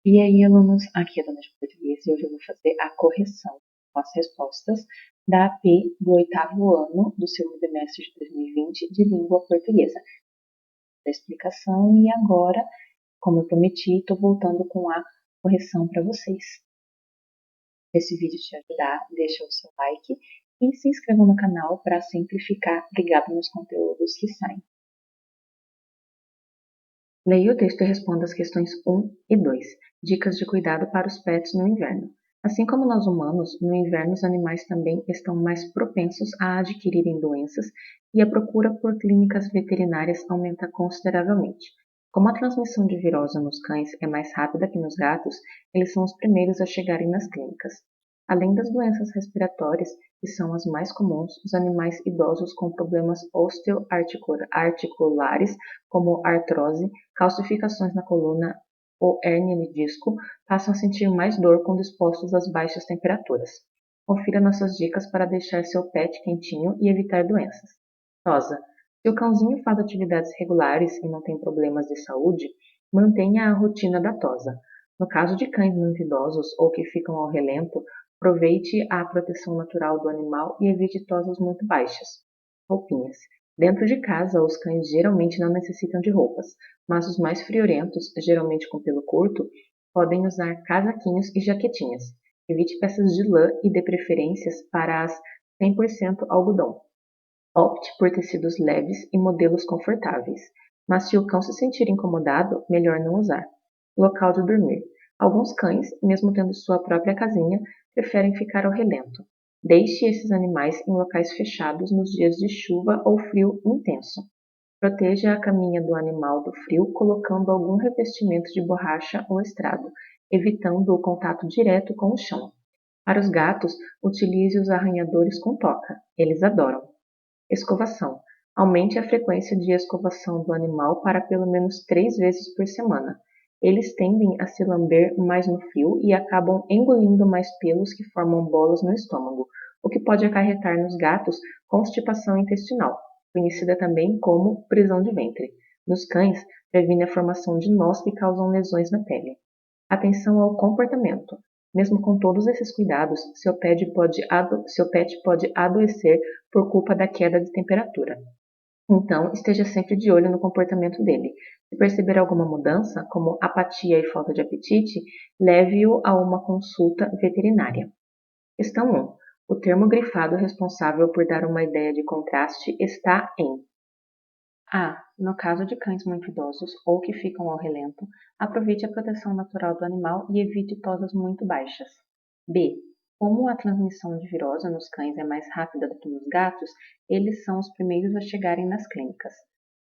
E aí, alunos, aqui é a Dona de Português e hoje eu vou fazer a correção com as respostas da AP do 8º ano do segundo bimestre de 2020 de língua portuguesa. A explicação e agora, como eu prometi, estou voltando com a correção para vocês. Se esse vídeo te ajudar, deixa o seu like e se inscreva no canal para sempre ficar ligado nos conteúdos que saem. Leia o texto e responda as questões 1 e 2. Dicas de cuidado para os pets no inverno. Assim como nós humanos, no inverno os animais também estão mais propensos a adquirirem doenças e a procura por clínicas veterinárias aumenta consideravelmente. Como a transmissão de virose nos cães é mais rápida que nos gatos, eles são os primeiros a chegarem nas clínicas. Além das doenças respiratórias, que são as mais comuns, os animais idosos com problemas osteoarticulares, como artrose, calcificações na coluna ou hérnia de disco, passam a sentir mais dor quando expostos às baixas temperaturas. Confira nossas dicas para deixar seu pet quentinho e evitar doenças. Tosa. Se o cãozinho faz atividades regulares e não tem problemas de saúde, mantenha a rotina da tosa. No caso de cães muito idosos ou que ficam ao relento, aproveite a proteção natural do animal e evite tosas muito baixas. Roupinhas. Dentro de casa, os cães geralmente não necessitam de roupas, mas os mais friorentos, geralmente com pelo curto, podem usar casaquinhos e jaquetinhas. Evite peças de lã e dê preferências para as 100% algodão. Opte por tecidos leves e modelos confortáveis, mas se o cão se sentir incomodado, melhor não usar. Local de dormir. Alguns cães, mesmo tendo sua própria casinha, preferem ficar ao relento. Deixe esses animais em locais fechados nos dias de chuva ou frio intenso. Proteja a caminha do animal do frio colocando algum revestimento de borracha ou estrado, evitando o contato direto com o chão. Para os gatos, utilize os arranhadores com toca. Eles adoram. Escovação. Aumente a frequência de escovação do animal para pelo menos 3 vezes por semana. Eles tendem a se lamber mais no fio e acabam engolindo mais pelos que formam bolas no estômago, o que pode acarretar nos gatos constipação intestinal, conhecida também como prisão de ventre. Nos cães, previne a formação de nós que causam lesões na pele. Atenção ao comportamento. Mesmo com todos esses cuidados, seu pet pode adoecer por culpa da queda de temperatura. Então, esteja sempre de olho no comportamento dele. Se perceber alguma mudança, como apatia e falta de apetite, leve-o a uma consulta veterinária. Questão 1. O termo grifado responsável por dar uma ideia de contraste está em A. No caso de cães muito idosos ou que ficam ao relento, aproveite a proteção natural do animal e evite tosas muito baixas. B. Como a transmissão de virose nos cães é mais rápida do que nos gatos, eles são os primeiros a chegarem nas clínicas.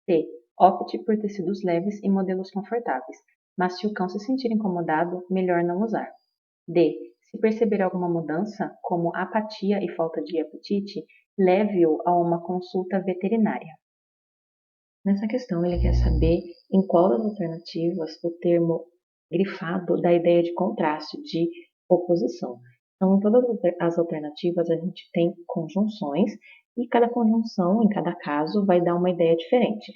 C. Opte por tecidos leves e modelos confortáveis, mas se o cão se sentir incomodado, melhor não usar. D. Se perceber alguma mudança, como apatia e falta de apetite, leve-o a uma consulta veterinária. Nessa questão, ele quer saber em qual das alternativas o termo grifado dá a ideia de contraste, de oposição. Então, em todas as alternativas, a gente tem conjunções e cada conjunção, em cada caso, vai dar uma ideia diferente.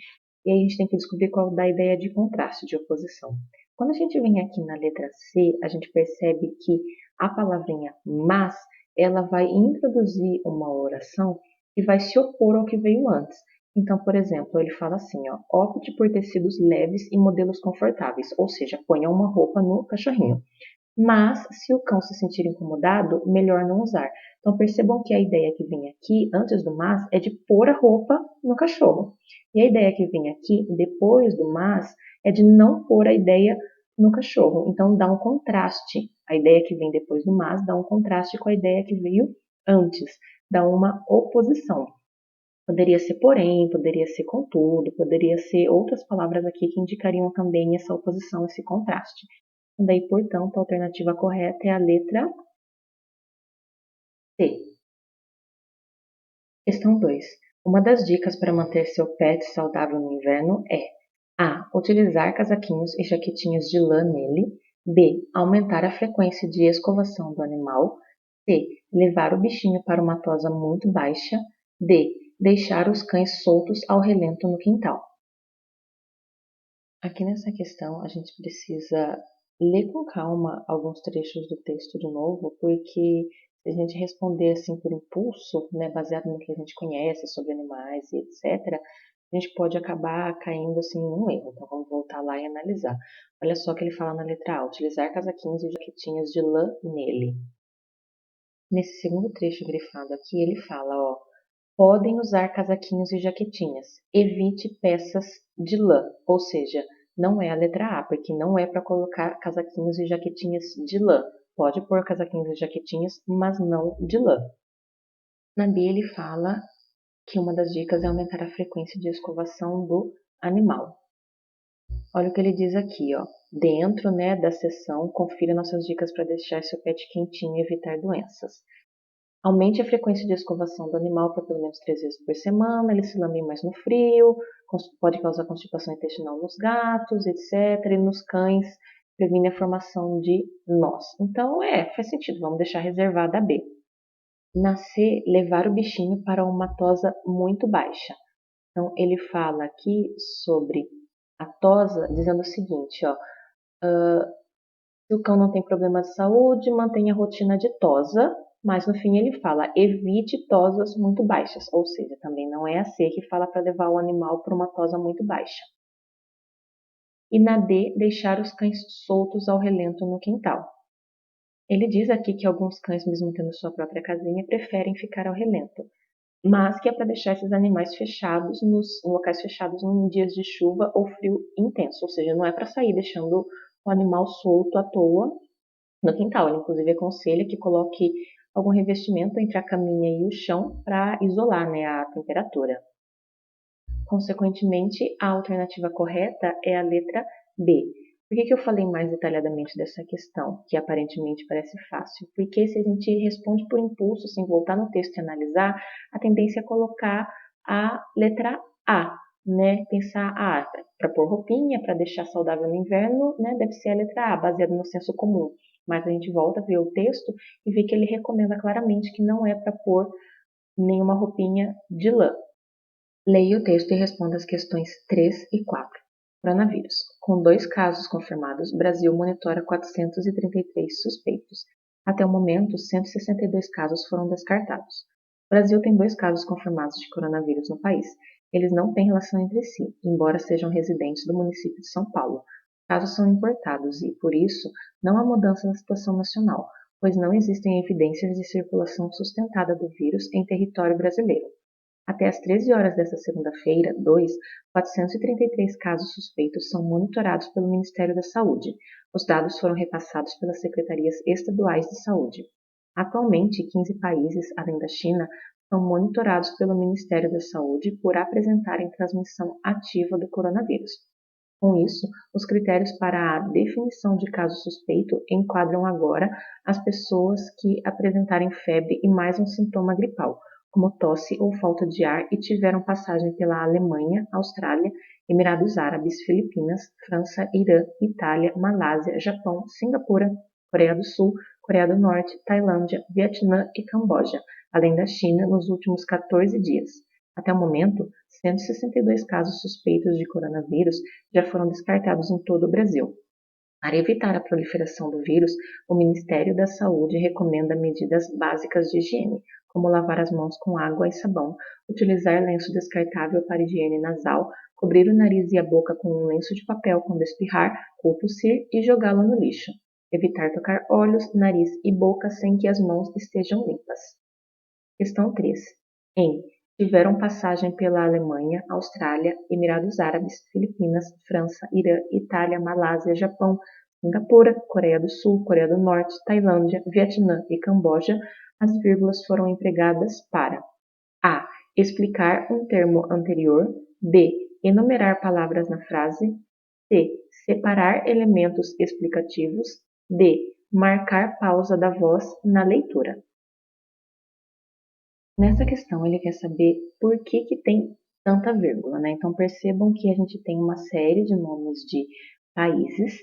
E aí a gente tem que descobrir qual dá a ideia de contraste, de oposição. Quando a gente vem aqui na letra C, a gente percebe que a palavrinha mas, ela vai introduzir uma oração que vai se opor ao que veio antes. Então, por exemplo, ele fala assim, ó, opte por tecidos leves e modelos confortáveis, ou seja, ponha uma roupa no cachorrinho. Mas, se o cão se sentir incomodado, melhor não usar. Então, percebam que a ideia que vem aqui, antes do mas, é de pôr a roupa no cachorro. E a ideia que vem aqui, depois do mas, é de não pôr a ideia no cachorro. Então, dá um contraste. A ideia que vem depois do mas dá um contraste com a ideia que veio antes. Dá uma oposição. Poderia ser porém, poderia ser contudo, poderia ser outras palavras aqui que indicariam também essa oposição, esse contraste. E daí, portanto, a alternativa correta é a letra C. Questão 2. Uma das dicas para manter seu pet saudável no inverno é A. Utilizar casaquinhos e jaquetinhas de lã nele. B. Aumentar a frequência de escovação do animal. C. Levar o bichinho para uma tosa muito baixa. D. Deixar os cães soltos ao relento no quintal. Aqui nessa questão, a gente precisa Lê com calma alguns trechos do texto de novo, porque se a gente responder assim por impulso, né, baseado no que a gente conhece sobre animais e etc., a gente pode acabar caindo assim num erro. Então vamos voltar lá e analisar. Olha só o que ele fala na letra A: utilizar casaquinhos e jaquetinhas de lã nele. Nesse segundo trecho grifado aqui, ele fala, ó, podem usar casaquinhos e jaquetinhas. Evite peças de lã, ou seja, não é a letra A, porque não é para colocar casaquinhos e jaquetinhas de lã. Pode pôr casaquinhos e jaquetinhas, mas não de lã. Na B ele fala que uma das dicas é aumentar a frequência de escovação do animal. Olha o que ele diz aqui, ó. Dentro, né, da seção, confira nossas dicas para deixar seu pet quentinho e evitar doenças. Aumente a frequência de escovação do animal para pelo menos 3 vezes por semana, eles se lambem mais no frio, pode causar constipação intestinal nos gatos, etc. E nos cães, previne a formação de nós. Então, faz sentido, vamos deixar reservada a B. Na C, levar o bichinho para uma tosa muito baixa. Então, ele fala aqui sobre a tosa, dizendo o seguinte, ó, se o cão não tem problema de saúde, mantenha a rotina de tosa, mas no fim ele fala, evite tosas muito baixas, ou seja, também não é a C que fala para levar o animal para uma tosa muito baixa. E na D, deixar os cães soltos ao relento no quintal. Ele diz aqui que alguns cães, mesmo tendo sua própria casinha, preferem ficar ao relento, mas que é para deixar esses animais fechados em locais fechados em dias de chuva ou frio intenso, ou seja, não é para sair deixando o animal solto à toa no quintal. Ele inclusive aconselha que coloque algum revestimento entre a caminha e o chão para isolar, né, a temperatura. Consequentemente, a alternativa correta é a letra B. Por que eu falei mais detalhadamente dessa questão, que aparentemente parece fácil? Porque se a gente responde por impulso, sem voltar no texto e analisar, a tendência é colocar a letra A, né? Pensar, para pôr roupinha, para deixar saudável no inverno, né? Deve ser a letra A, baseada no senso comum. Mas a gente volta a ver o texto e vê que ele recomenda claramente que não é para pôr nenhuma roupinha de lã. Leia o texto e responda as questões 3 e 4. Coronavírus. Com 2 casos confirmados, Brasil monitora 433 suspeitos. Até o momento, 162 casos foram descartados. O Brasil tem 2 casos confirmados de coronavírus no país. Eles não têm relação entre si, embora sejam residentes do município de São Paulo. Os casos são importados e, por isso, não há mudança na situação nacional, pois não existem evidências de circulação sustentada do vírus em território brasileiro. Até às 13 horas desta segunda-feira, 433 casos suspeitos são monitorados pelo Ministério da Saúde. Os dados foram repassados pelas secretarias estaduais de saúde. Atualmente, 15 países, além da China, são monitorados pelo Ministério da Saúde por apresentarem transmissão ativa do coronavírus. Com isso, os critérios para a definição de caso suspeito enquadram agora as pessoas que apresentarem febre e mais um sintoma gripal, como tosse ou falta de ar e tiveram passagem pela Alemanha, Austrália, Emirados Árabes, Filipinas, França, Irã, Itália, Malásia, Japão, Singapura, Coreia do Sul, Coreia do Norte, Tailândia, Vietnã e Camboja, além da China nos últimos 14 dias. Até o momento, 162 casos suspeitos de coronavírus já foram descartados em todo o Brasil. Para evitar a proliferação do vírus, o Ministério da Saúde recomenda medidas básicas de higiene, como lavar as mãos com água e sabão, utilizar lenço descartável para higiene nasal, cobrir o nariz e a boca com um lenço de papel quando espirrar ou tossir e jogá-lo no lixo. Evitar tocar olhos, nariz e boca sem que as mãos estejam limpas. Questão 3. Tiveram passagem pela Alemanha, Austrália, Emirados Árabes, Filipinas, França, Irã, Itália, Malásia, Japão, Singapura, Coreia do Sul, Coreia do Norte, Tailândia, Vietnã e Camboja. As vírgulas foram empregadas para a. Explicar um termo anterior. B. Enumerar palavras na frase. C. Separar elementos explicativos. D. Marcar pausa da voz na leitura. Nessa questão, ele quer saber por que tem tanta vírgula, né? Então, percebam que a gente tem uma série de nomes de países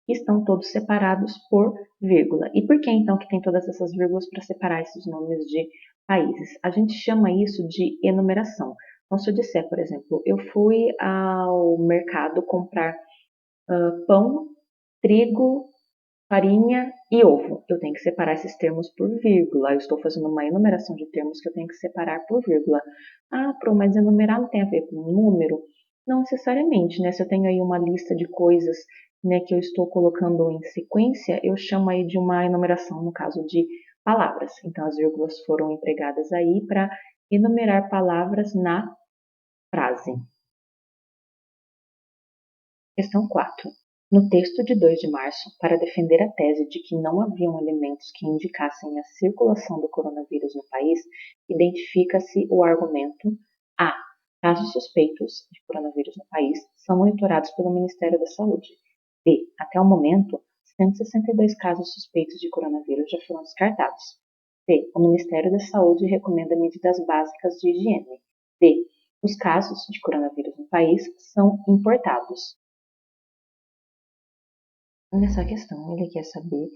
que estão todos separados por vírgula. E por que, então, que tem todas essas vírgulas para separar esses nomes de países? A gente chama isso de enumeração. Então, se eu disser, por exemplo, eu fui ao mercado comprar pão, trigo farinha e ovo. Eu tenho que separar esses termos por vírgula. Eu estou fazendo uma enumeração de termos que eu tenho que separar por vírgula. Ah, mas enumerar não tem a ver com número? Não necessariamente, né? Se eu tenho aí uma lista de coisas, né, que eu estou colocando em sequência, eu chamo aí de uma enumeração, no caso de palavras. Então, as vírgulas foram empregadas aí para enumerar palavras na frase. Questão 4. No texto de 2 de março, para defender a tese de que não haviam elementos que indicassem a circulação do coronavírus no país, identifica-se o argumento A. Casos suspeitos de coronavírus no país são monitorados pelo Ministério da Saúde. B. Até o momento, 162 casos suspeitos de coronavírus já foram descartados. C. O Ministério da Saúde recomenda medidas básicas de higiene. D. Os casos de coronavírus no país são importados. Nessa questão, ele quer saber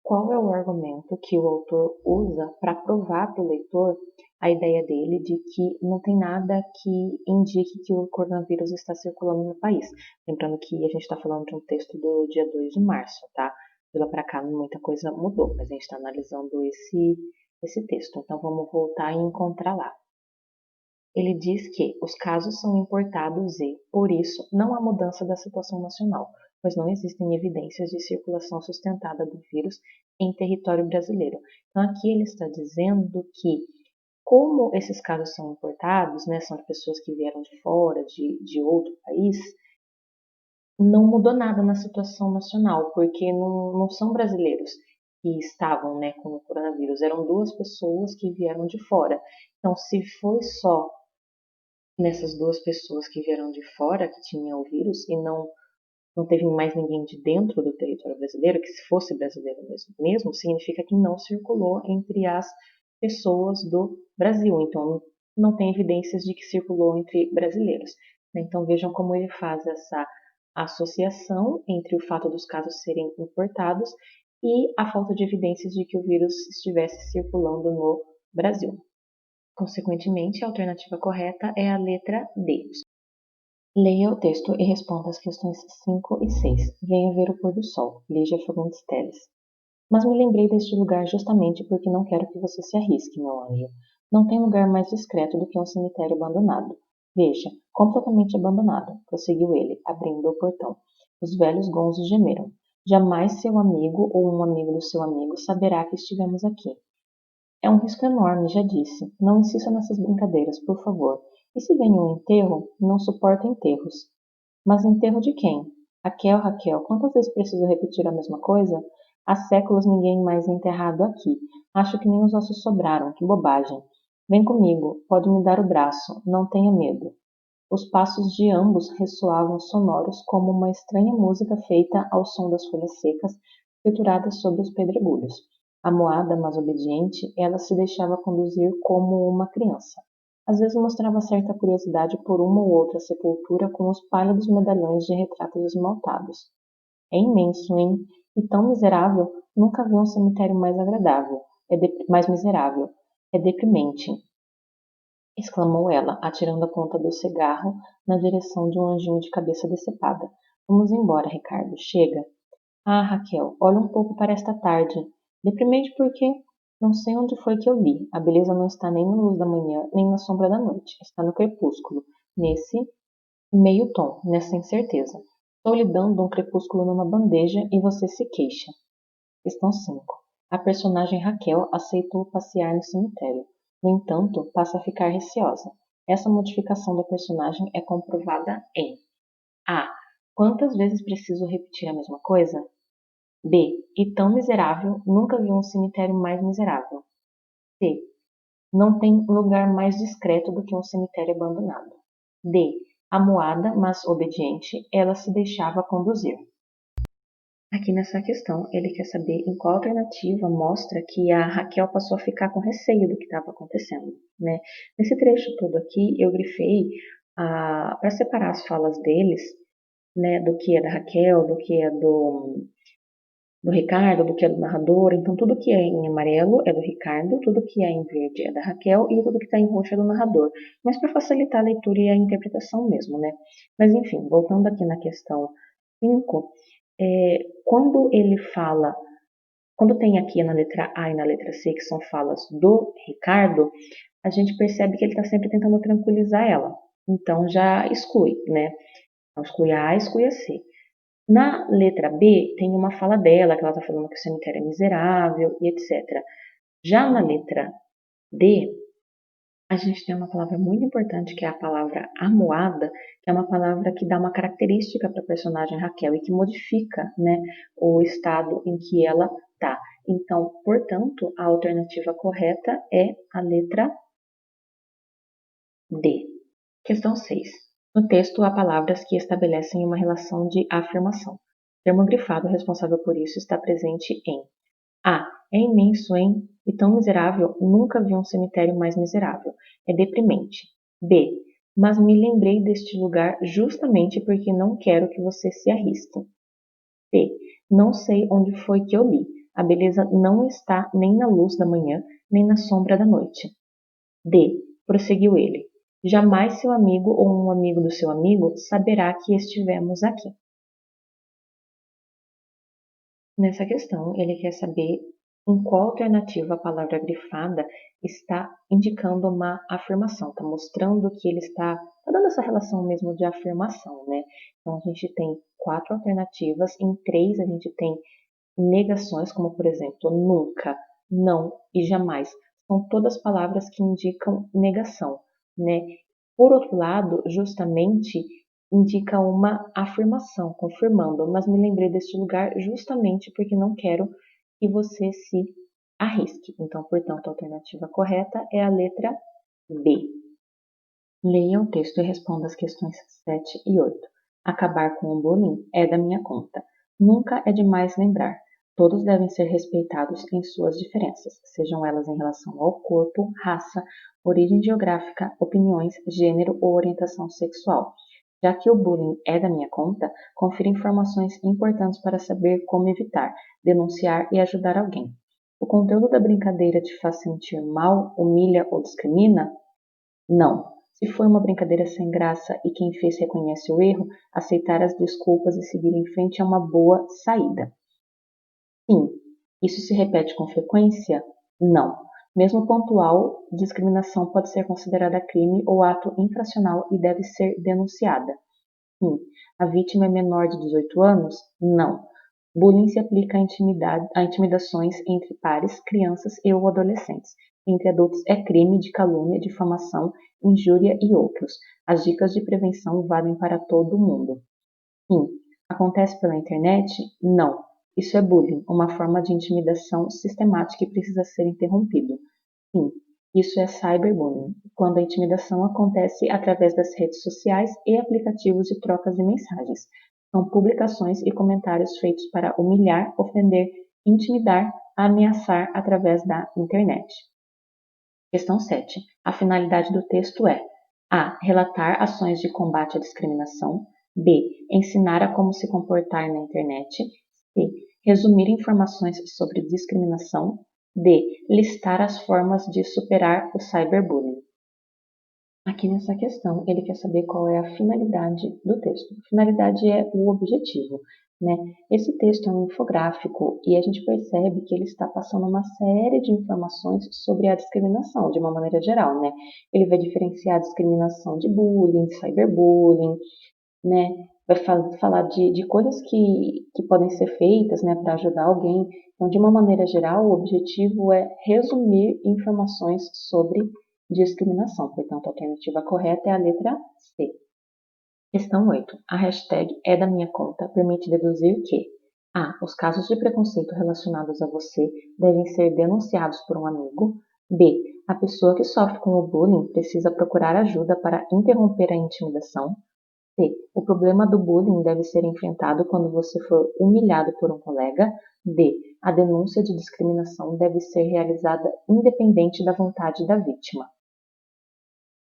qual é o argumento que o autor usa para provar para o leitor a ideia dele de que não tem nada que indique que o coronavírus está circulando no país. Lembrando que a gente está falando de um texto do dia 2 de março, tá? De lá para cá muita coisa mudou, mas a gente está analisando esse texto. Então vamos voltar e encontrar lá. Ele diz que os casos são importados e, por isso, não há mudança da situação nacional, pois não existem evidências de circulação sustentada do vírus em território brasileiro. Então, aqui ele está dizendo que, como esses casos são importados, né, são de pessoas que vieram de fora, de outro país, não mudou nada na situação nacional, porque não são brasileiros que estavam, né, com o coronavírus, eram duas pessoas que vieram de fora. Então, se foi só nessas duas pessoas que vieram de fora, que tinham o vírus, e não teve mais ninguém de dentro do território brasileiro, que se fosse brasileiro mesmo, significa que não circulou entre as pessoas do Brasil. Então, não tem evidências de que circulou entre brasileiros. Então, vejam como ele faz essa associação entre o fato dos casos serem importados e a falta de evidências de que o vírus estivesse circulando no Brasil. Consequentemente, a alternativa correta é a letra D. Leia o texto e responda as questões 5 e 6. Venha ver o pôr do sol. Lígia Fagundes Telles. Mas me lembrei deste lugar justamente porque não quero que você se arrisque, meu anjo. Não tem lugar mais discreto do que um cemitério abandonado. Veja, completamente abandonado, prosseguiu ele, abrindo o portão. Os velhos gonzos gemeram. Jamais seu amigo ou um amigo do seu amigo saberá que estivemos aqui. É um risco enorme, já disse. Não insista nessas brincadeiras, por favor. E se vem um enterro, não suporta enterros. Mas enterro de quem? Raquel, Raquel, quantas vezes preciso repetir a mesma coisa? Há séculos ninguém mais é enterrado aqui. Acho que nem os ossos sobraram, que bobagem. Vem comigo, pode me dar o braço, não tenha medo. Os passos de ambos ressoavam sonoros como uma estranha música feita ao som das folhas secas trituradas sobre os pedregulhos. Amuada, mas obediente, ela se deixava conduzir como uma criança. Às vezes mostrava certa curiosidade por uma ou outra sepultura com os pálidos medalhões de retratos esmaltados. É imenso, hein? E tão miserável, nunca vi um cemitério mais agradável. Mais miserável. É deprimente, exclamou ela, atirando a ponta do cigarro na direção de um anjinho de cabeça decepada. Vamos embora, Ricardo. Chega. Ah, Raquel, olha um pouco para esta tarde. Deprimente porque não sei onde foi que eu li. A beleza não está nem na luz da manhã, nem na sombra da noite. Está no crepúsculo, nesse meio tom, nessa incerteza. Estou lhe dando um crepúsculo numa bandeja e você se queixa. Questão 5. A personagem Raquel aceitou passear no cemitério. No entanto, passa a ficar receosa. Essa modificação da personagem é comprovada em A. Quantas vezes preciso repetir a mesma coisa? B. E tão miserável, nunca vi um cemitério mais miserável. C. Não tem lugar mais discreto do que um cemitério abandonado. D. Amuada, mas obediente, ela se deixava conduzir. Aqui nessa questão, ele quer saber em qual alternativa mostra que a Raquel passou a ficar com receio do que estava acontecendo, né? Nesse trecho todo aqui, eu grifei para separar as falas deles, né, do que é da Raquel, do que é do Ricardo, do que é do narrador. Então, tudo que é em amarelo é do Ricardo, tudo que é em verde é da Raquel e tudo que está em roxo é do narrador. Mas para facilitar a leitura e a interpretação mesmo, né? Mas enfim, voltando aqui na questão 5, Quando ele fala, quando tem aqui na letra A e na letra C, que são falas do Ricardo, a gente percebe que ele está sempre tentando tranquilizar ela. Então já exclui, né? Então exclui a A e exclui a C. Na letra B, tem uma fala dela, que ela está falando que o cemitério é miserável e etc. Já na letra D, a gente tem uma palavra muito importante, que é a palavra amuada, que é uma palavra que dá uma característica para a personagem Raquel e que modifica, né, o estado em que ela está. Então, portanto, a alternativa correta é a letra D. Questão 6. No texto, há palavras que estabelecem uma relação de afirmação. O termo grifado responsável por isso está presente em A. É imenso, hein? E tão miserável, nunca vi um cemitério mais miserável. É deprimente. B. Mas me lembrei deste lugar justamente porque não quero que você se arrisque. C. Não sei onde foi que eu li. A beleza não está nem na luz da manhã, nem na sombra da noite. D. Prosseguiu ele. Jamais seu amigo ou um amigo do seu amigo saberá que estivemos aqui. Nessa questão, ele quer saber em qual alternativa a palavra grifada está indicando uma afirmação, está mostrando que ele está dando essa relação mesmo de afirmação, né? Então, a gente tem 4 alternativas, em 3 a gente tem negações, como por exemplo, nunca, não e jamais. São todas palavras que indicam negação, né? Por outro lado, justamente indica uma afirmação, confirmando, mas me lembrei deste lugar justamente porque não quero que você se arrisque. Então, portanto, a alternativa correta é a letra B. Leia o texto e responda as questões 7 e 8. Acabar com o bullying é da minha conta. Nunca é demais lembrar. Todos devem ser respeitados em suas diferenças, sejam elas em relação ao corpo, raça, origem geográfica, opiniões, gênero ou orientação sexual. Já que o bullying é da minha conta, confira informações importantes para saber como evitar, denunciar e ajudar alguém. O conteúdo da brincadeira te faz sentir mal, humilha ou discrimina? Não. Se foi uma brincadeira sem graça e quem fez reconhece o erro, aceitar as desculpas e seguir em frente é uma boa saída. Sim. Isso se repete com frequência? Não. Mesmo pontual, discriminação pode ser considerada crime ou ato infracional e deve ser denunciada. Sim. A vítima é menor de 18 anos? Não. Bullying se aplica a intimidações entre pares, crianças e ou adolescentes. Entre adultos é crime de calúnia, difamação, injúria e outros. As dicas de prevenção valem para todo mundo. Sim. Acontece pela internet? Não. Isso é bullying, uma forma de intimidação sistemática que precisa ser interrompido. Sim. Isso é cyberbullying, quando a intimidação acontece através das redes sociais e aplicativos de trocas de mensagens. São publicações e comentários feitos para humilhar, ofender, intimidar, ameaçar através da internet. Questão 7. A finalidade do texto é: A. Relatar ações de combate à discriminação. B. Ensinar a como se comportar na internet. C. Resumir informações sobre discriminação. D. Listar as formas de superar o cyberbullying. Aqui nessa questão, ele quer saber qual é a finalidade do texto. A finalidade é o objetivo, né? Esse texto é um infográfico e a gente percebe que ele está passando uma série de informações sobre a discriminação, de uma maneira geral, né? Ele vai diferenciar a discriminação de bullying, cyberbullying, né? Vai falar de coisas que podem ser feitas, né, para ajudar alguém. Então, de uma maneira geral, o objetivo é resumir informações sobre discriminação. Portanto, a alternativa correta é a letra C. Questão 8. A hashtag é da minha conta permite deduzir que A. Os casos de preconceito relacionados a você devem ser denunciados por um amigo. B. A pessoa que sofre com o bullying precisa procurar ajuda para interromper a intimidação. C. O problema do bullying deve ser enfrentado quando você for humilhado por um colega. D. A denúncia de discriminação deve ser realizada independente da vontade da vítima.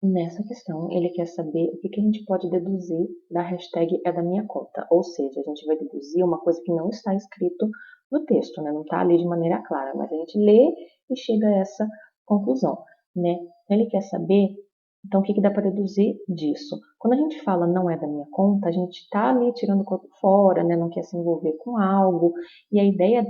Nessa questão, ele quer saber o que a gente pode deduzir da hashtag é da minha conta. Ou seja, a gente vai deduzir uma coisa que não está escrito no texto, né? Não está ali de maneira clara, mas a gente lê e chega a essa conclusão, né? Ele quer saber Então, o que dá para deduzir disso? Quando a gente fala não é da minha conta, a gente está ali tirando o corpo fora, né? Não quer se envolver com algo. E a ideia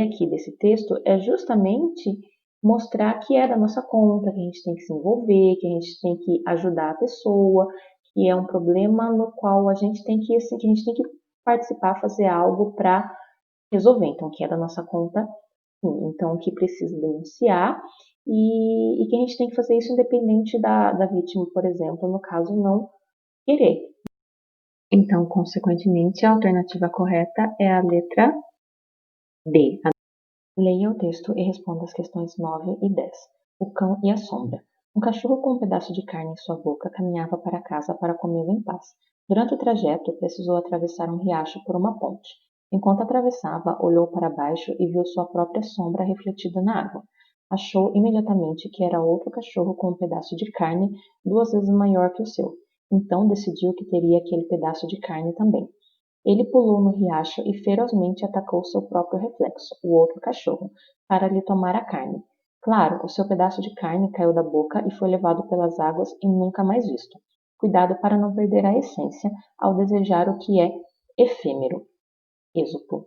aqui desse texto é justamente mostrar que é da nossa conta, que a gente tem que se envolver, que a gente tem que ajudar a pessoa, que é um problema no qual a gente tem que, assim, que a gente tem que participar, fazer algo para resolver. Então, que é da nossa conta, sim. Então, que precisa denunciar e que a gente tem que fazer isso independente da vítima, por exemplo, no caso, não querer. Então, consequentemente, a alternativa correta é a letra D. Leia o texto e responda as questões 9 e 10. O cão e a sombra. Um cachorro com um pedaço de carne em sua boca caminhava para casa para comê-lo em paz. Durante o trajeto, precisou atravessar um riacho por uma ponte. Enquanto atravessava, olhou para baixo e viu sua própria sombra refletida na água. Achou imediatamente que era outro cachorro com um pedaço de carne 2 vezes maior que o seu. Então decidiu que teria aquele pedaço de carne também. Ele pulou no riacho e ferozmente atacou seu próprio reflexo, o outro cachorro, para lhe tomar a carne. Claro, o seu pedaço de carne caiu da boca e foi levado pelas águas e nunca mais visto. Cuidado para não perder a essência ao desejar o que é efêmero. Êxopo.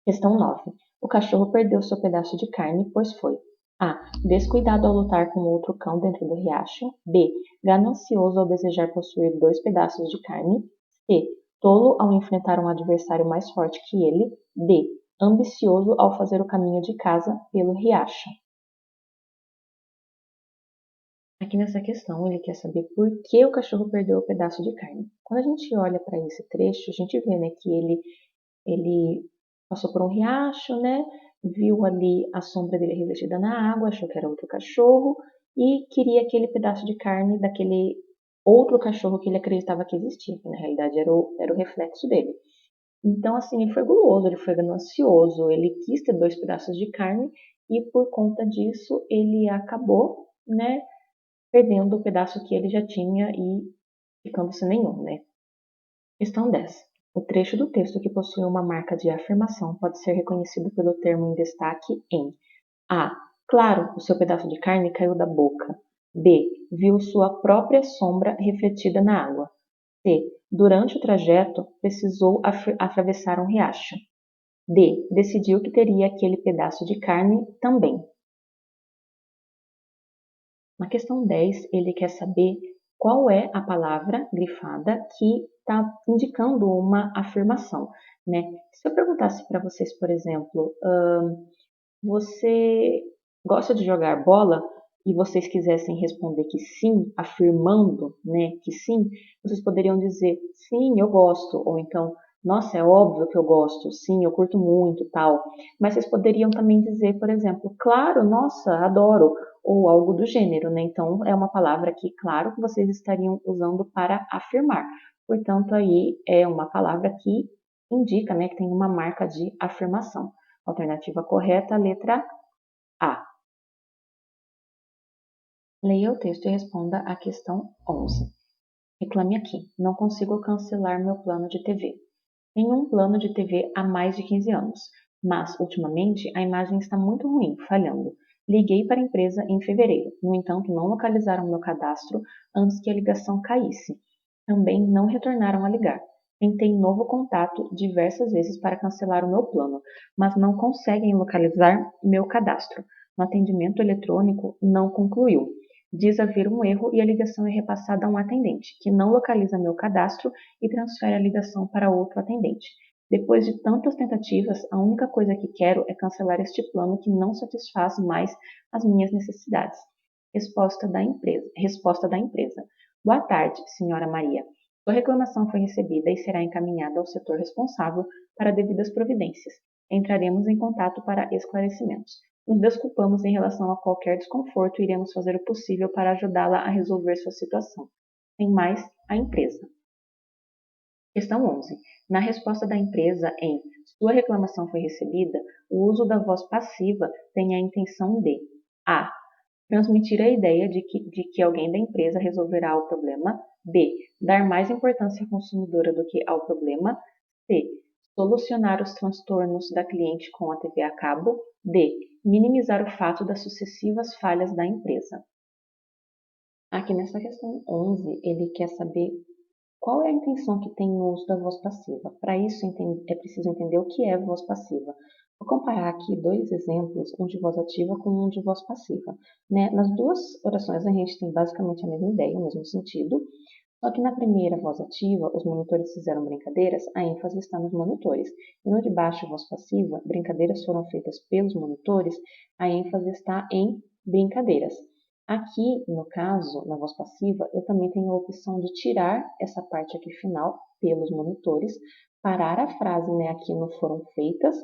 Questão 9. O cachorro perdeu seu pedaço de carne, pois foi A. Descuidado ao lutar com outro cão dentro do riacho. B. Ganancioso ao desejar possuir 2 pedaços de carne. C. Tolo ao enfrentar um adversário mais forte que ele. D. Ambicioso ao fazer o caminho de casa pelo riacho. Aqui nessa questão, ele quer saber por que o cachorro perdeu o pedaço de carne. Quando a gente olha para esse trecho, a gente vê, né, que ele passou por um riacho, né? Viu ali a sombra dele refletida na água, achou que era outro cachorro e queria aquele pedaço de carne daquele outro cachorro que ele acreditava que existia, que na realidade era o reflexo dele. Então, assim, ele foi guloso, ele foi ganancioso, ele quis ter 2 pedaços de carne e por conta disso ele acabou, né, perdendo o pedaço que ele já tinha e ficando sem nenhum, né? Questão 10. O trecho do texto que possui uma marca de afirmação pode ser reconhecido pelo termo em destaque em A. Claro, o seu pedaço de carne caiu da boca. B. Viu sua própria sombra refletida na água. C. Durante o trajeto, precisou atravessar um riacho. D. Decidiu que teria aquele pedaço de carne também. Na questão 10, ele quer saber qual é a palavra grifada que está indicando uma afirmação, né? Se eu perguntasse para vocês, por exemplo, você gosta de jogar bola e vocês quisessem responder que sim, afirmando, né, que sim, vocês poderiam dizer sim, eu gosto, ou então nossa, é óbvio que eu gosto, sim, eu curto muito, tal. Mas vocês poderiam também dizer, por exemplo, claro, nossa, adoro, ou algo do gênero, né? Então é uma palavra que, claro, que vocês estariam usando para afirmar. Portanto, aí é uma palavra que indica, né, que tem uma marca de afirmação. Alternativa correta, letra A. Leia o texto e responda à questão 11. Reclame aqui. Não consigo cancelar meu plano de TV. Tenho um plano de TV há mais de 15 anos, mas ultimamente a imagem está muito ruim, falhando. Liguei para a empresa em fevereiro, no entanto não localizaram meu cadastro antes que a ligação caísse. Também não retornaram a ligar. Tentei novo contato diversas vezes para cancelar o meu plano, mas não conseguem localizar meu cadastro. No atendimento eletrônico não concluiu. Diz haver um erro e a ligação é repassada a um atendente, que não localiza meu cadastro e transfere a ligação para outro atendente. Depois de tantas tentativas, a única coisa que quero é cancelar este plano que não satisfaz mais as minhas necessidades. Resposta da empresa. Boa tarde, senhora Maria. Sua reclamação foi recebida e será encaminhada ao setor responsável para devidas providências. Entraremos em contato para esclarecimentos. Nos desculpamos em relação a qualquer desconforto e iremos fazer o possível para ajudá-la a resolver sua situação. Sem mais, a empresa. Questão 11. Na resposta da empresa em sua reclamação foi recebida, o uso da voz passiva tem a intenção de A. Transmitir a ideia de que alguém da empresa resolverá o problema. B. Dar mais importância à consumidora do que ao problema. C. Solucionar os transtornos da cliente com a TV a cabo. D. minimizar o fato das sucessivas falhas da empresa. Aqui nessa questão 11, ele quer saber qual é a intenção que tem no uso da voz passiva. Para isso, é preciso entender o que é voz passiva. Vou comparar aqui dois exemplos, um de voz ativa com um de voz passiva. Né? Nas duas orações, a gente tem basicamente a mesma ideia, o mesmo sentido, só que na primeira voz ativa, os monitores fizeram brincadeiras, a ênfase está nos monitores. E no de baixo, voz passiva, brincadeiras foram feitas pelos monitores, a ênfase está em brincadeiras. Aqui, no caso, na voz passiva, eu também tenho a opção de tirar essa parte aqui final, pelos monitores, parar a frase, né, aqui no foram feitas,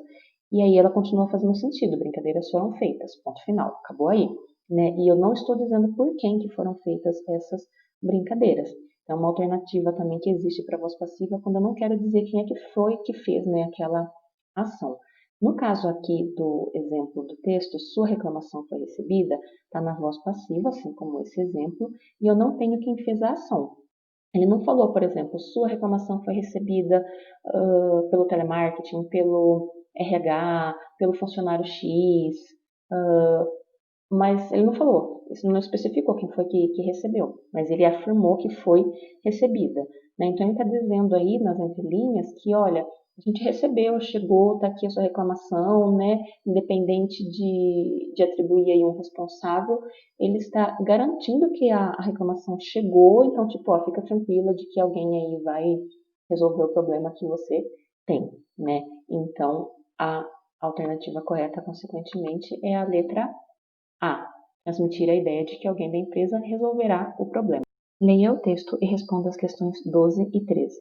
e aí ela continua fazendo sentido, brincadeiras foram feitas, ponto final, acabou aí. Né? E eu não estou dizendo por quem que foram feitas essas brincadeiras. É uma alternativa também que existe para a voz passiva quando eu não quero dizer quem é que foi que fez, né, aquela ação. No caso aqui do exemplo do texto, sua reclamação foi recebida, está na voz passiva, assim como esse exemplo, e eu não tenho quem fez a ação. Ele não falou, por exemplo, sua reclamação foi recebida pelo telemarketing, pelo RH, pelo funcionário X, mas ele não falou, isso não especificou quem foi que recebeu, mas ele afirmou que foi recebida. Né? Então ele está dizendo aí nas entrelinhas que, olha, a gente recebeu, chegou, está aqui a sua reclamação, né? Independente de atribuir aí um responsável, ele está garantindo que a reclamação chegou, então, tipo, ó, fica tranquila de que alguém aí vai resolver o problema que você tem, né? Então, a alternativa correta, consequentemente, é a letra A. Transmitir a ideia de que alguém da empresa resolverá o problema. Leia o texto e responda as questões 12 e 13.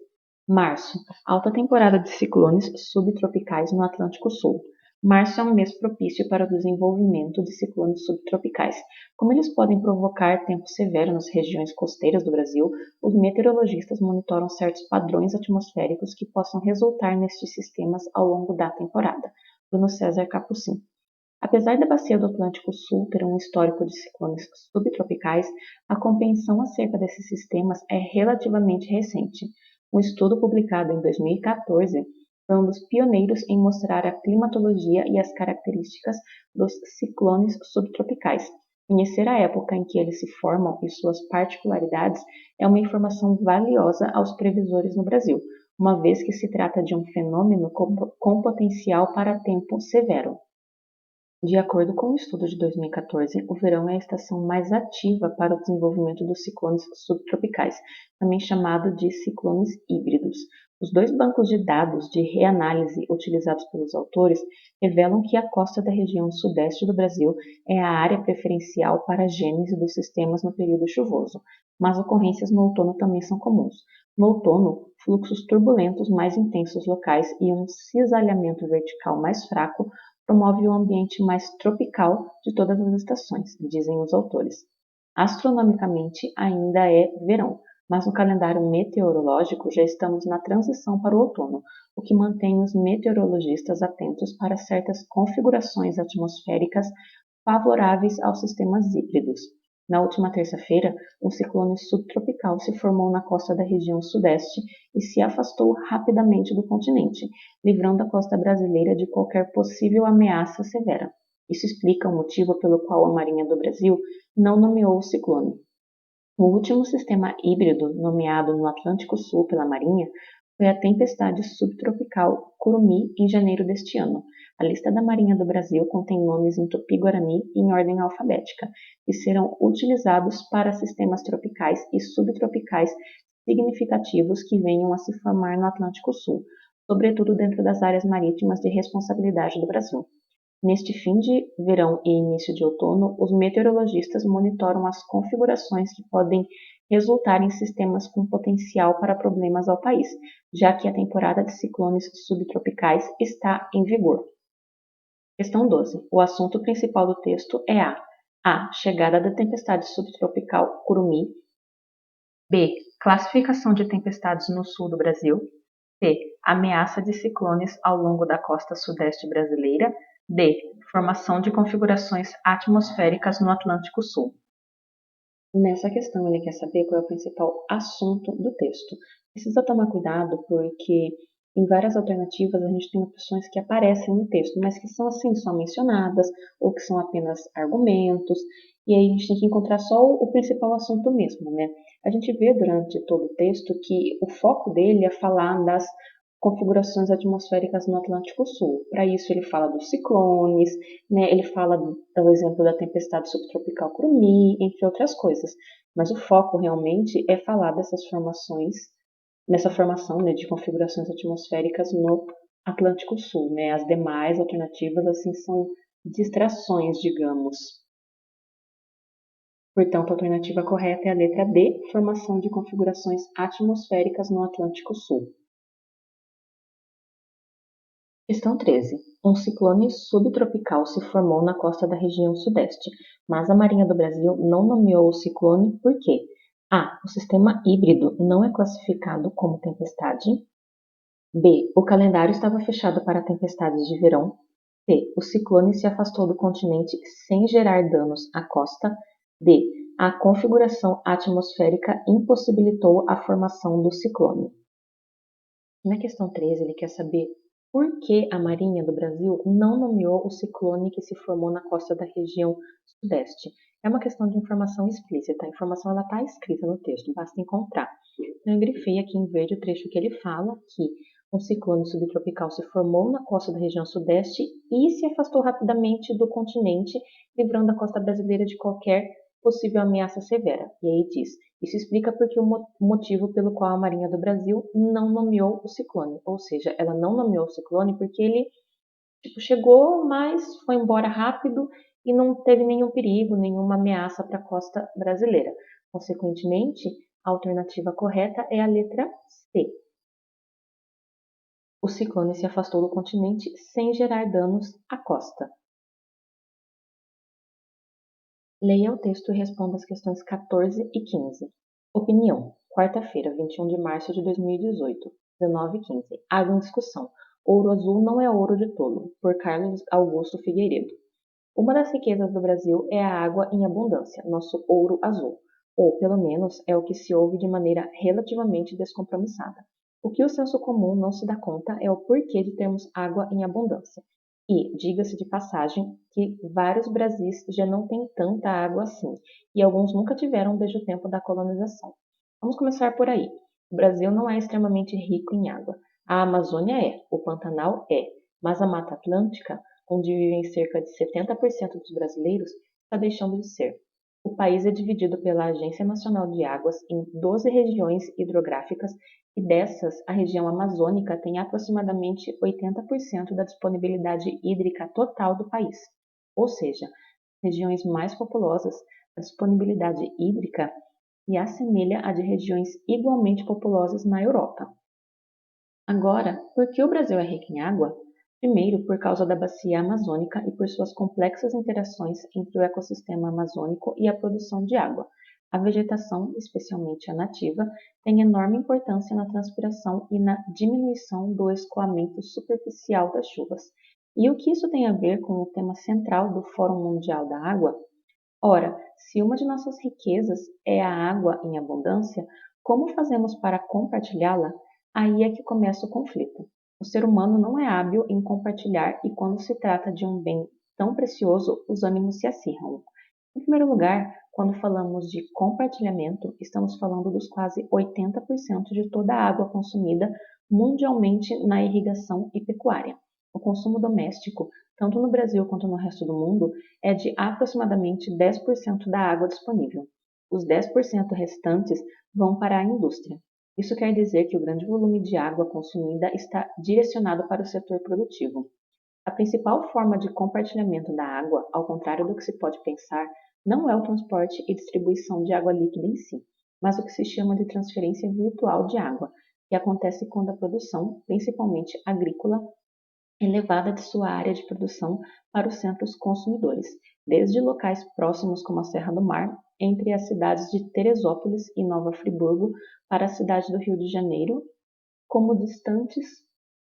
Março. Alta temporada de ciclones subtropicais no Atlântico Sul. Março é um mês propício para o desenvolvimento de ciclones subtropicais. Como eles podem provocar tempo severo nas regiões costeiras do Brasil, os meteorologistas monitoram certos padrões atmosféricos que possam resultar nestes sistemas ao longo da temporada. Bruno César Capucin. Apesar da bacia do Atlântico Sul ter um histórico de ciclones subtropicais, a compreensão acerca desses sistemas é relativamente recente. Um estudo publicado em 2014 foi um dos pioneiros em mostrar a climatologia e as características dos ciclones subtropicais. Conhecer a época em que eles se formam e suas particularidades é uma informação valiosa aos previsores no Brasil, uma vez que se trata de um fenômeno com potencial para tempo severo. De acordo com um estudo de 2014, o verão é a estação mais ativa para o desenvolvimento dos ciclones subtropicais, também chamado de ciclones híbridos. Os dois bancos de dados de reanálise utilizados pelos autores revelam que a costa da região sudeste do Brasil é a área preferencial para a gênese dos sistemas no período chuvoso, mas ocorrências no outono também são comuns. No outono, fluxos turbulentos mais intensos locais e um cisalhamento vertical mais fraco promove o ambiente mais tropical de todas as estações, dizem os autores. Astronomicamente, ainda é verão, mas no calendário meteorológico já estamos na transição para o outono, o que mantém os meteorologistas atentos para certas configurações atmosféricas favoráveis aos sistemas híbridos. Na última terça-feira, um ciclone subtropical se formou na costa da região sudeste e se afastou rapidamente do continente, livrando a costa brasileira de qualquer possível ameaça severa. Isso explica o motivo pelo qual a Marinha do Brasil não nomeou o ciclone. O último sistema híbrido nomeado no Atlântico Sul pela Marinha foi a tempestade subtropical Curumim em janeiro deste ano. A lista da Marinha do Brasil contém nomes em tupi-guarani e em ordem alfabética, que serão utilizados para sistemas tropicais e subtropicais significativos que venham a se formar no Atlântico Sul, sobretudo dentro das áreas marítimas de responsabilidade do Brasil. Neste fim de verão e início de outono, os meteorologistas monitoram as configurações que podem resultar em sistemas com potencial para problemas ao país, já que a temporada de ciclones subtropicais está em vigor. Questão 12. O assunto principal do texto é A. Chegada da tempestade subtropical Curumim. B. Classificação de tempestades no sul do Brasil. C. Ameaça de ciclones ao longo da costa sudeste brasileira. D. Formação de configurações atmosféricas no Atlântico Sul. Nessa questão, ele quer saber qual é o principal assunto do texto. Precisa tomar cuidado porque Em várias alternativas, a gente tem opções que aparecem no texto, mas que são assim, só mencionadas, ou que são apenas argumentos, e aí a gente tem que encontrar só o principal assunto mesmo, né? A gente vê durante todo o texto que o foco dele é falar das configurações atmosféricas no Atlântico Sul. Para isso, ele fala dos ciclones, né? Ele fala do exemplo da tempestade subtropical Krumi, entre outras coisas. Mas o foco realmente é falar dessas formações, nessa formação, né, de configurações atmosféricas no Atlântico Sul, né? As demais alternativas, assim, são distrações, digamos. Portanto, a alternativa correta é a letra D, formação de configurações atmosféricas no Atlântico Sul. Questão 13. Um ciclone subtropical se formou na costa da região sudeste, mas a Marinha do Brasil não nomeou o ciclone por quê? A. O sistema híbrido não é classificado como tempestade. B. O calendário estava fechado para tempestades de verão. C. O ciclone se afastou do continente sem gerar danos à costa. D. A configuração atmosférica impossibilitou a formação do ciclone. Na questão 13, ele quer saber por que a Marinha do Brasil não nomeou o ciclone que se formou na costa da região sudeste. É uma questão de informação explícita. A informação está escrita no texto, basta encontrar. Então, eu grifei aqui em verde o trecho que ele fala que um ciclone subtropical se formou na costa da região sudeste e se afastou rapidamente do continente, livrando a costa brasileira de qualquer possível ameaça severa. E aí diz, isso explica porque o motivo pelo qual a Marinha do Brasil não nomeou o ciclone, ou seja, ela não nomeou o ciclone porque ele chegou, mas foi embora rápido e não teve nenhum perigo, nenhuma ameaça para a costa brasileira. Consequentemente, a alternativa correta é a letra C. O ciclone se afastou do continente sem gerar danos à costa. Leia o texto e responda as questões 14 e 15. Opinião. Quarta-feira, 21 de março de 2018, 19h15. Água em discussão. Ouro azul não é ouro de tolo, por Carlos Augusto Figueiredo. Uma das riquezas do Brasil é a água em abundância, nosso ouro azul. Ou, pelo menos, é o que se ouve de maneira relativamente descompromissada. O que o senso comum não se dá conta é o porquê de termos água em abundância. E, diga-se de passagem, que vários Brasis já não têm tanta água assim, e alguns nunca tiveram desde o tempo da colonização. Vamos começar por aí. O Brasil não é extremamente rico em água. A Amazônia é, o Pantanal é, mas a Mata Atlântica, onde vivem cerca de 70% dos brasileiros, está deixando de ser. O país é dividido pela Agência Nacional de Águas em 12 regiões hidrográficas e dessas, a região amazônica tem aproximadamente 80% da disponibilidade hídrica total do país. Ou seja, regiões mais populosas, a disponibilidade hídrica se assemelha à de regiões igualmente populosas na Europa. Agora, por que o Brasil é rico em água? Primeiro, por causa da bacia amazônica e por suas complexas interações entre o ecossistema amazônico e a produção de água. A vegetação, especialmente a nativa, tem enorme importância na transpiração e na diminuição do escoamento superficial das chuvas. E o que isso tem a ver com o tema central do Fórum Mundial da Água? Ora, se uma de nossas riquezas é a água em abundância, como fazemos para compartilhá-la? Aí é que começa o conflito. O ser humano não é hábil em compartilhar e quando se trata de um bem tão precioso, os ânimos se acirram. Em primeiro lugar, quando falamos de compartilhamento, estamos falando dos quase 80% de toda a água consumida mundialmente na irrigação e pecuária. O consumo doméstico, tanto no Brasil quanto no resto do mundo, é de aproximadamente 10% da água disponível. Os 10% restantes vão para a indústria. Isso quer dizer que o grande volume de água consumida está direcionado para o setor produtivo. A principal forma de compartilhamento da água, ao contrário do que se pode pensar, não é o transporte e distribuição de água líquida em si, mas o que se chama de transferência virtual de água, que acontece quando a produção, principalmente agrícola, é levada de sua área de produção para os centros consumidores, desde locais próximos como a Serra do Mar, entre as cidades de Teresópolis e Nova Friburgo, para a cidade do Rio de Janeiro, como distantes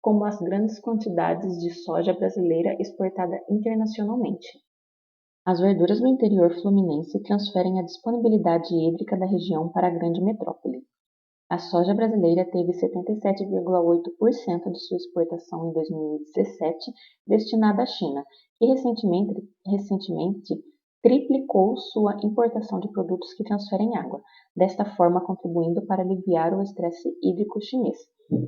como as grandes quantidades de soja brasileira exportada internacionalmente. As verduras do interior fluminense transferem a disponibilidade hídrica da região para a grande metrópole. A soja brasileira teve 77,8% de sua exportação em 2017 destinada à China e recentemente triplicou sua importação de produtos que transferem água, desta forma contribuindo para aliviar o estresse hídrico chinês.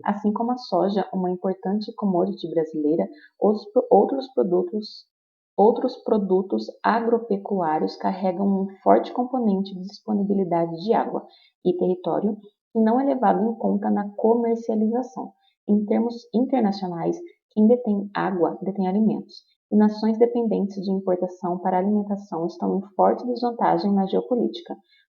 Assim como a soja, uma importante commodity brasileira, outros produtos agropecuários carregam um forte componente de disponibilidade de água e território que não é levado em conta na comercialização. Em termos internacionais, quem detém água detém alimentos, e nações dependentes de importação para alimentação estão em forte desvantagem na geopolítica.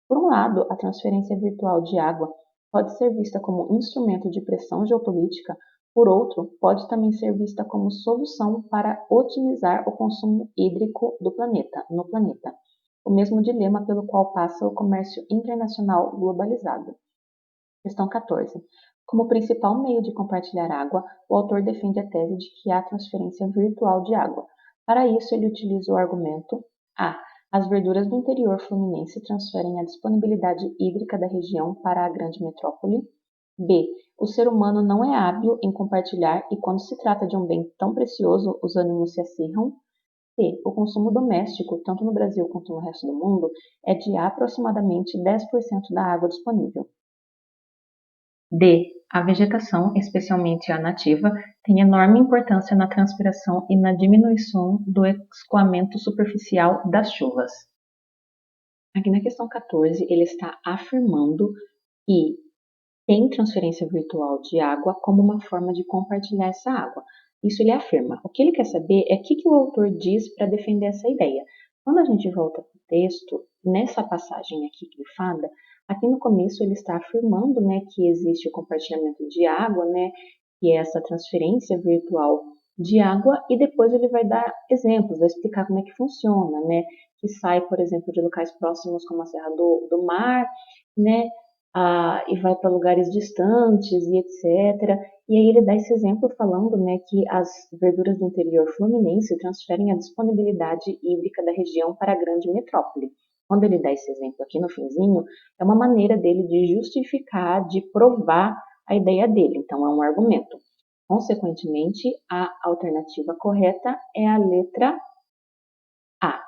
Por um lado, a transferência virtual de água pode ser vista como instrumento de pressão geopolítica, por outro, pode também ser vista como solução para otimizar o consumo hídrico no planeta, o mesmo dilema pelo qual passa o comércio internacional globalizado. Questão 14. Como principal meio de compartilhar água, o autor defende a tese de que há transferência virtual de água. Para isso, ele utiliza o argumento A. As verduras do interior fluminense transferem a disponibilidade hídrica da região para a grande metrópole. B. O ser humano não é hábil em compartilhar e, quando se trata de um bem tão precioso, os ânimos se acirram. C. O consumo doméstico, tanto no Brasil quanto no resto do mundo, é de aproximadamente 10% da água disponível. D. A vegetação, especialmente a nativa, tem enorme importância na transpiração e na diminuição do escoamento superficial das chuvas. Aqui na questão 14, ele está afirmando que tem transferência virtual de água como uma forma de compartilhar essa água. Isso ele afirma. O que ele quer saber é o que o autor diz para defender essa ideia. Quando a gente volta para o texto, nessa passagem aqui grifada, aqui no começo ele está afirmando, né, que existe o compartilhamento de água, né, que é essa transferência virtual de água, e depois ele vai dar exemplos, vai explicar como é que funciona, né, que sai, por exemplo, de locais próximos como a Serra do Mar, né, e vai para lugares distantes e etc. E aí ele dá esse exemplo falando, né, que as verduras do interior fluminense transferem a disponibilidade hídrica da região para a grande metrópole. Quando ele dá esse exemplo aqui no finzinho, é uma maneira dele de justificar, de provar a ideia dele. Então, é um argumento. Consequentemente, a alternativa correta é a letra A.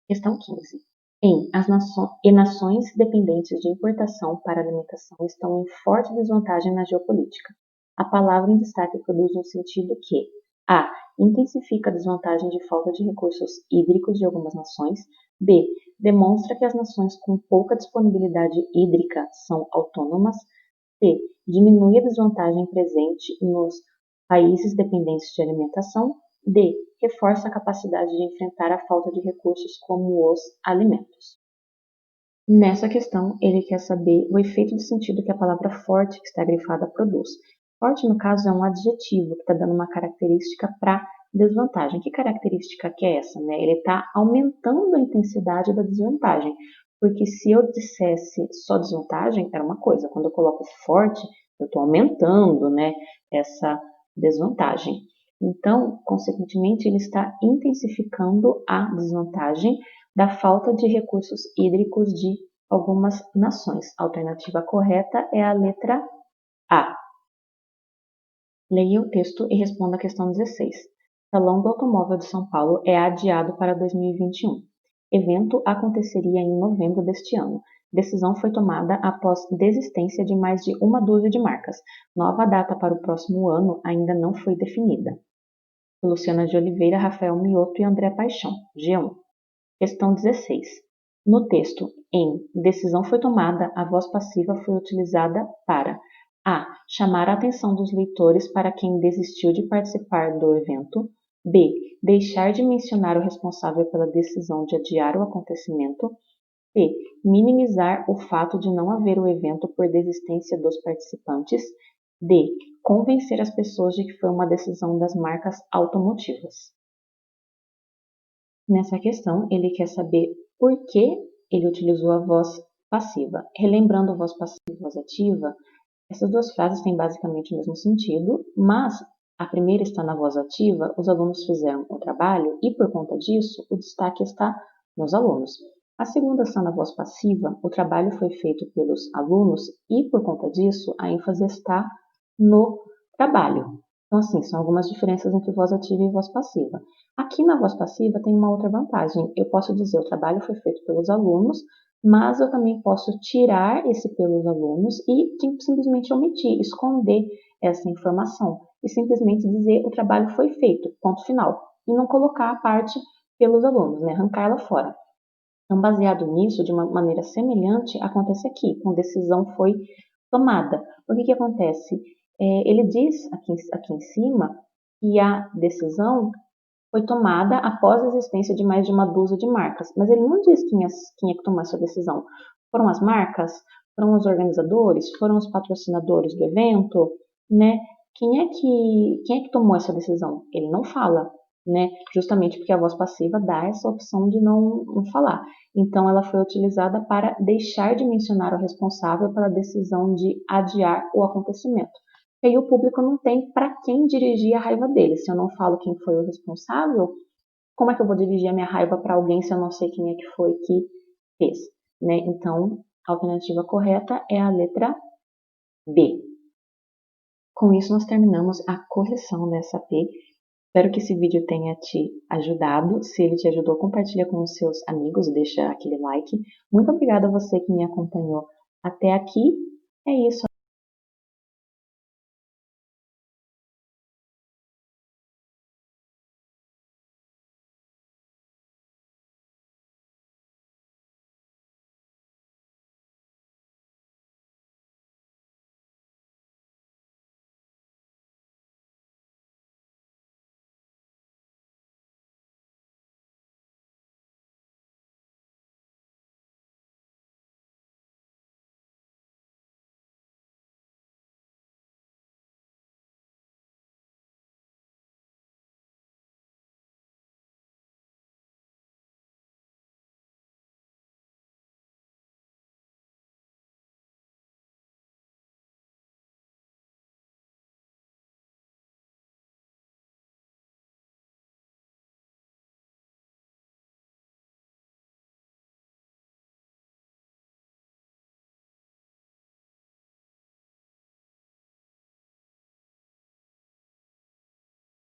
Questão 15. As nações dependentes de importação para alimentação estão em forte desvantagem na geopolítica. A palavra em destaque produz um sentido que A. Intensifica a desvantagem de falta de recursos hídricos de algumas nações. B. Demonstra que as nações com pouca disponibilidade hídrica são autônomas. C. Diminui a desvantagem presente nos países dependentes de alimentação. D. Reforça a capacidade de enfrentar a falta de recursos como os alimentos. Nessa questão, ele quer saber o efeito de sentido que a palavra forte que está grifada produz. Forte, no caso, é um adjetivo que está dando uma característica para desvantagem. Que característica que é essa? Né? Ele está aumentando a intensidade da desvantagem. Porque se eu dissesse só desvantagem, era uma coisa. Quando eu coloco forte, eu estou aumentando, né, essa desvantagem. Então, consequentemente, ele está intensificando a desvantagem da falta de recursos hídricos de algumas nações. A alternativa correta é a letra A. Leia o texto e responda a questão 16. Salão do Automóvel de São Paulo é adiado para 2021. Evento aconteceria em novembro deste ano. Decisão foi tomada após desistência de mais de uma dúzia de marcas. Nova data para o próximo ano ainda não foi definida. Luciana de Oliveira, Rafael Mioto e André Paixão. G1. Questão 16. No texto, em decisão foi tomada, a voz passiva foi utilizada para A. Chamar a atenção dos leitores para quem desistiu de participar do evento. B. Deixar de mencionar o responsável pela decisão de adiar o acontecimento. C. Minimizar o fato de não haver o evento por desistência dos participantes. D. Convencer as pessoas de que foi uma decisão das marcas automotivas. Nessa questão, ele quer saber por que ele utilizou a voz passiva. Relembrando a voz passiva e a voz ativa, essas duas frases têm basicamente o mesmo sentido, mas a primeira está na voz ativa, os alunos fizeram o trabalho e, por conta disso, o destaque está nos alunos. A segunda ação na voz passiva, o trabalho foi feito pelos alunos e, por conta disso, a ênfase está no trabalho. Então, assim, são algumas diferenças entre voz ativa e voz passiva. Aqui na voz passiva tem uma outra vantagem. Eu posso dizer o trabalho foi feito pelos alunos, mas eu também posso tirar esse pelos alunos e simplesmente omitir, esconder essa informação e simplesmente dizer o trabalho foi feito, ponto final, e não colocar a parte pelos alunos, né? Arrancar ela fora. Então, baseado nisso, de uma maneira semelhante, acontece aqui, quando a decisão foi tomada. O que acontece? Ele diz aqui em cima que a decisão foi tomada após a existência de mais de uma dúzia de marcas, mas ele não diz quem é que tomou essa decisão. Foram as marcas? Foram os organizadores? Foram os patrocinadores do evento? Né? Quem é que tomou essa decisão? Ele não fala, né? Justamente porque a voz passiva dá essa opção de não falar. Então, ela foi utilizada para deixar de mencionar o responsável pela decisão de adiar o acontecimento. E aí o público não tem para quem dirigir a raiva dele. Se eu não falo quem foi o responsável, como é que eu vou dirigir a minha raiva para alguém se eu não sei quem é que foi que fez? Né? Então, a alternativa correta é a letra B. Com isso, nós terminamos a correção dessa P. Espero que esse vídeo tenha te ajudado. Se ele te ajudou, compartilha com os seus amigos, deixa aquele like. Muito obrigada a você que me acompanhou até aqui. É isso.